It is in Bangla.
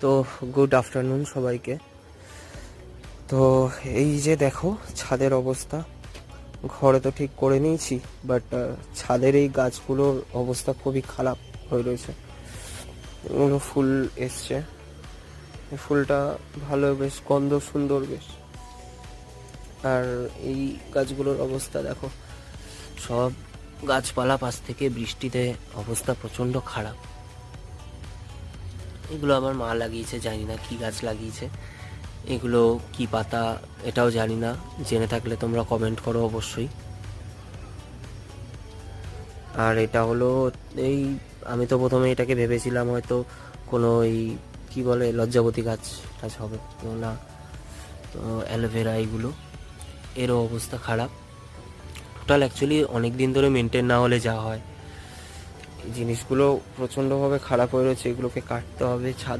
তো গুড আফটারনুন সবাইকে। তো এই যে দেখো ছাদের অবস্থা, ঘরে তো ঠিক করে নিয়েছি, বাট ছাদের এই গাছগুলোর অবস্থা খুবই খারাপ হয়ে রয়েছে। এগুলো ফুল এসছে, এই ফুলটা ভালো, বেশ গন্ধ সুন্দর বেশ। আর এই গাছগুলোর অবস্থা দেখো, সব গাছপালা পাশ থেকে বৃষ্টিতে অবস্থা প্রচণ্ড খারাপ। এগুলো আমার মা লাগিয়েছে, জানি না কি গাছ লাগিয়েছে, এগুলো কি পাতা এটাও জানি না, জেনে থাকলে তোমরা কমেন্ট করো অবশ্যই। আর এটা হলো এই, আমি তো প্রথমে এটাকে ভেবেছিলাম হয়তো কোনো এই কি বলে লজ্জাবতী গাছ টাছ হবে, তো না, তো অ্যালোভেরা এগুলো, এরও অবস্থা খারাপ। টোটাল অ্যাকচুয়ালি অনেক দিন ধরে মেনটেন না হলে যা হয়, এই জিনিসগুলো প্রচণ্ডভাবে খারাপ হয়ে রয়েছে, এগুলোকে কাটতে হবে। ছাদে